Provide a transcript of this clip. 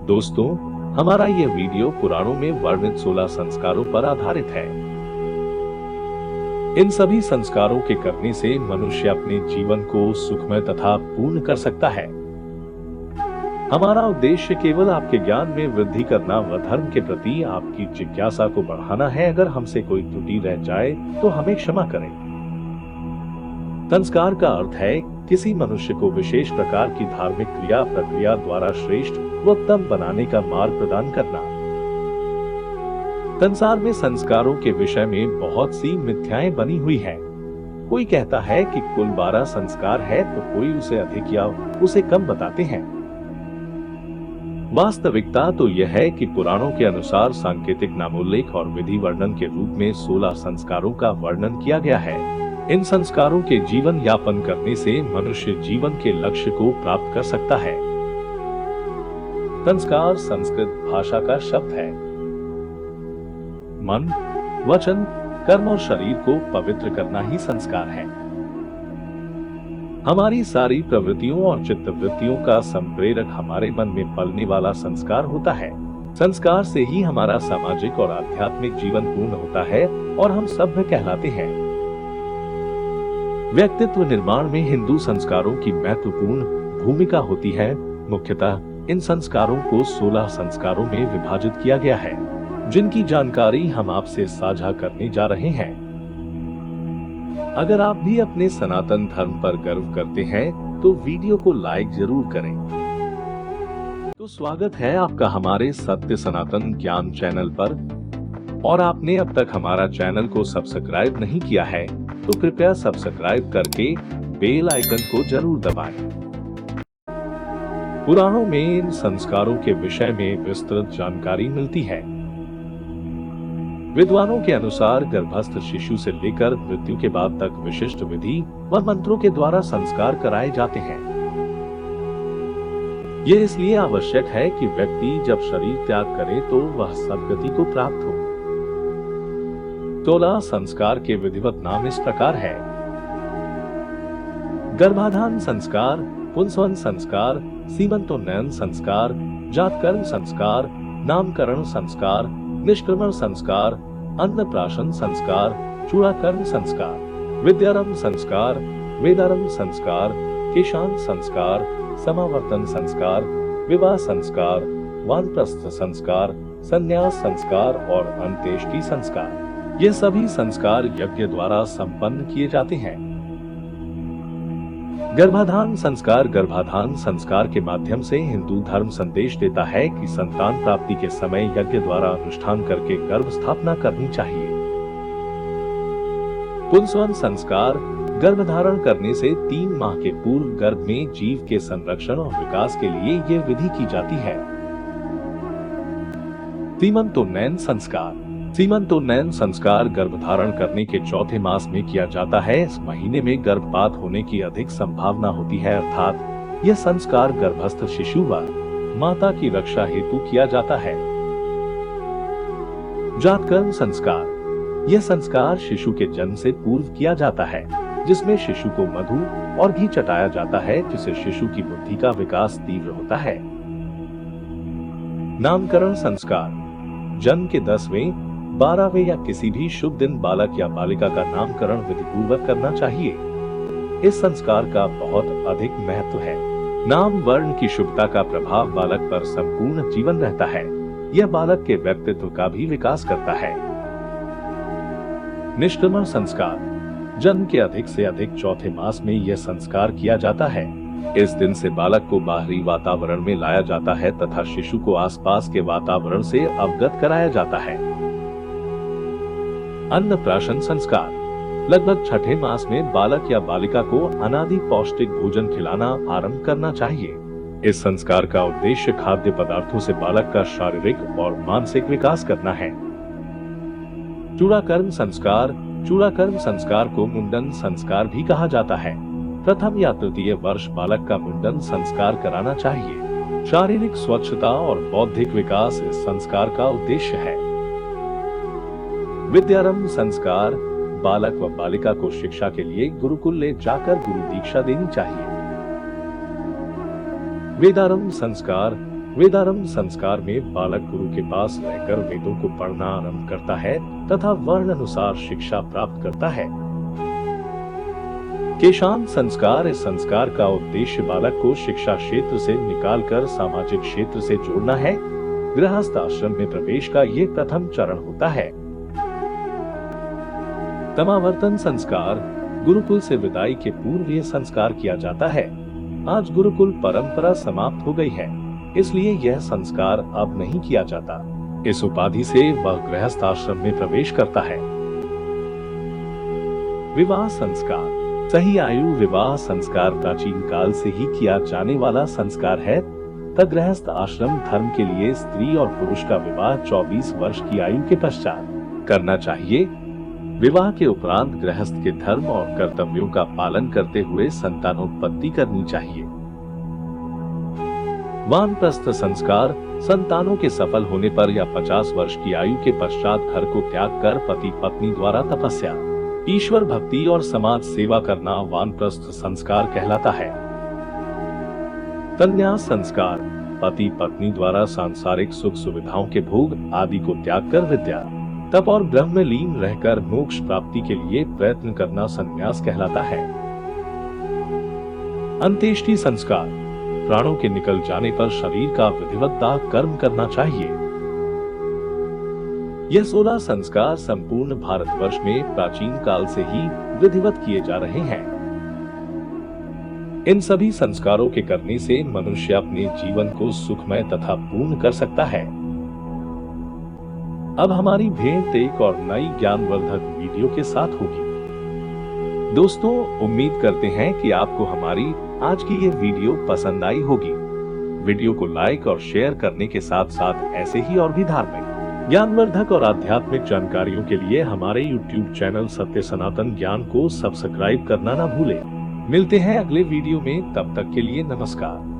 दोस्तों, हमारा ये वीडियो पुराणों में वर्णित 16 संस्कारों पर आधारित है। इन सभी संस्कारों के करने से मनुष्य अपने जीवन को सुखमय तथा पूर्ण कर सकता है। हमारा उद्देश्य केवल आपके ज्ञान में वृद्धि करना व धर्म के प्रति आपकी जिज्ञासा को बढ़ाना है। अगर हमसे कोई त्रुटि रह जाए तो हमें क्षमा करें। संस्कार का अर्थ है किसी मनुष्य को विशेष प्रकार की धार्मिक क्रिया प्रक्रिया द्वारा श्रेष्ठ व उत्तम बनाने का मार्ग प्रदान करना। संसार में संस्कारों के विषय में बहुत सी मिथ्याएं बनी हुई हैं। कोई कहता है कि कुल 12 संस्कार है तो कोई उसे अधिक या उसे कम बताते हैं। वास्तविकता तो यह है कि पुराणों के अनुसार सांकेतिक नामोल्लेख और विधि वर्णन के रूप में 16 संस्कारों का वर्णन किया गया है। इन संस्कारों के जीवन यापन करने से मनुष्य जीवन के लक्ष्य को प्राप्त कर सकता है। संस्कार संस्कृत भाषा का शब्द है। मन, वचन, कर्म और शरीर को पवित्र करना ही संस्कार है। हमारी सारी प्रवृत्तियों और चित्तवृत्तियों का संप्रेरक हमारे मन में पलने वाला संस्कार होता है। संस्कार से ही हमारा सामाजिक और आध्यात्मिक जीवन पूर्ण होता है और हम सभ्य कहलाते हैं। व्यक्तित्व निर्माण में हिंदू संस्कारों की महत्वपूर्ण भूमिका होती है। मुख्यतः इन संस्कारों को 16 संस्कारों में विभाजित किया गया है, जिनकी जानकारी हम आपसे साझा करने जा रहे हैं। अगर आप भी अपने सनातन धर्म पर गर्व करते हैं तो वीडियो को लाइक जरूर करें। तो स्वागत है आपका हमारे सत्य सनातन ज्ञान चैनल पर। और आपने अब तक हमारा चैनल को सब्सक्राइब नहीं किया है तो कृपया सब्सक्राइब करके बेल आइकन को जरूर दबाएं। पुराणों में इन संस्कारों के विषय में विस्तृत जानकारी मिलती है। विद्वानों के अनुसार गर्भस्थ शिशु से लेकर मृत्यु के बाद तक विशिष्ट विधि व मंत्रों के द्वारा संस्कार कराए जाते हैं। यह इसलिए आवश्यक है कि व्यक्ति जब शरीर त्याग करे तो वह सद्गति को प्राप्त हो। 16 संस्कार के विधिवत नाम इस प्रकार है: गर्भाधान संस्कार, पुंसवन संस्कार, सीमंतोन्नयन संस्कार, जातकर्म संस्कार, नामकरण संस्कार, निष्क्रमण संस्कार, अन्नप्राशन संस्कार, चूड़ाकर्म संस्कार, विद्यारंभ संस्कार, वेदारंभ संस्कार, केशांत संस्कार, समावर्तन संस्कार, विवाह संस्कार, वानप्रस्थ संस्कार, संन्यास संस्कार और अंत्येष्टि संस्कार। ये सभी संस्कार यज्ञ द्वारा संपन्न किए जाते हैं। गर्भाधान संस्कार के माध्यम से हिंदू धर्म संदेश देता है कि संतान प्राप्ति के समय यज्ञ द्वारा अनुष्ठान करके गर्भ स्थापना करनी चाहिए। पुंसवन संस्कार, गर्भधारण करने से 3 माह के पूर्व गर्भ में जीव के संरक्षण और विकास के लिए ये विधि की जाती है। सीमंतोन्नयन संस्कार गर्भधारण करने के चौथे मास में किया जाता है। इस महीने में गर्भपात होने की अधिक संभावना होती है, अर्थात यह संस्कार गर्भस्थ शिशु व माता की रक्षा हेतु किया जाता है। जातकर्म संस्कार, यह संस्कार शिशु के जन्म से पूर्व किया जाता है, जिसमें शिशु को मधु और घी चटाया जाता है, जिससे शिशु की बुद्धि का विकास तीव्र होता है। नामकरण संस्कार, जन्म के 10वें, 12वें या किसी भी शुभ दिन बालक या बालिका का नामकरण विधिपूर्वक करना चाहिए। इस संस्कार का बहुत अधिक महत्व है। नाम वर्ण की शुभता का प्रभाव बालक पर संपूर्ण जीवन रहता है। यह बालक के व्यक्तित्व का भी विकास करता है। निष्क्रमण संस्कार, जन्म के अधिक से अधिक चौथे मास में यह संस्कार किया जाता है। इस दिन से बालक को बाहरी वातावरण में लाया जाता है तथा शिशु को आसपास के वातावरण से अवगत कराया जाता है। अन्नप्राशन संस्कार, लगभग छठे मास में बालक या बालिका को अनादि पौष्टिक भोजन खिलाना आरंभ करना चाहिए। इस संस्कार का उद्देश्य खाद्य पदार्थों से बालक का शारीरिक और मानसिक विकास करना है। चूड़ाकर्म संस्कार को मुंडन संस्कार भी कहा जाता है। प्रथम या तृतीय वर्ष बालक का मुंडन संस्कार कराना चाहिए। शारीरिक स्वच्छता और बौद्धिक विकास इस संस्कार का उद्देश्य है। विद्यारंभ संस्कार, बालक व बालिका को शिक्षा के लिए गुरुकुल ले जाकर गुरु दीक्षा देनी चाहिए। वेदारंभ संस्कार, वेदारंभ संस्कार में बालक गुरु के पास रहकर वेदों को पढ़ना आरंभ करता है तथा वर्ण अनुसार शिक्षा प्राप्त करता है। केशांत संस्कार, इस संस्कार का उद्देश्य बालक को शिक्षा क्षेत्र से निकालकर सामाजिक क्षेत्र से जोड़ना है। गृहस्थ आश्रम में प्रवेश का ये प्रथम चरण होता है। समावर्तन संस्कार, गुरुकुल से विदाई के पूर्व ये संस्कार किया जाता है। आज गुरुकुल परंपरा समाप्त हो गई है, इसलिए यह संस्कार अब नहीं किया जाता। इस उपाधि से वह गृहस्थ आश्रम में प्रवेश करता है। विवाह संस्कार, सही आयु विवाह संस्कार प्राचीन काल से ही किया जाने वाला संस्कार है। गृहस्थ आश्रम धर्म के लिए स्त्री और पुरुष का विवाह 24 वर्ष की आयु के पश्चात करना चाहिए। विवाह के उपरांत गृहस्थ के धर्म और कर्तव्यों का पालन करते हुए संतानोत्पत्ति करनी चाहिए। वानप्रस्थ संस्कार, संतानों के सफल होने पर या 50 वर्ष की आयु के पश्चात घर को त्याग कर पति पत्नी द्वारा तपस्या, ईश्वर भक्ति और समाज सेवा करना वानप्रस्थ संस्कार कहलाता है। संन्यास संस्कार, पति पत्नी द्वारा सांसारिक सुख सुविधाओं के भोग आदि को त्याग कर विद्या, तप और ब्रह्म में लीन रहकर मोक्ष प्राप्ति के लिए प्रयत्न करना संन्यास कहलाता है। अंत्येष्टि संस्कार, प्राणों के निकल जाने पर शरीर का विधिवत दाह कर्म करना चाहिए। यह 16 संस्कार संपूर्ण भारतवर्ष में प्राचीन काल से ही विधिवत किए जा रहे हैं। इन सभी संस्कारों के करने से मनुष्य अपने जीवन को सुखमय तथा पूर्ण कर सकता है। अब हमारी भेंट एक और नई ज्ञानवर्धक वीडियो के साथ होगी। दोस्तों, उम्मीद करते हैं कि आपको हमारी आज की ये वीडियो पसंद आई होगी। वीडियो को लाइक और शेयर करने के साथ साथ ऐसे ही और भी धार्मिक, ज्ञानवर्धक और आध्यात्मिक जानकारियों के लिए हमारे YouTube चैनल सत्य सनातन ज्ञान को सब्सक्राइब करना ना भूलें। मिलते हैं अगले वीडियो में, तब तक के लिए नमस्कार।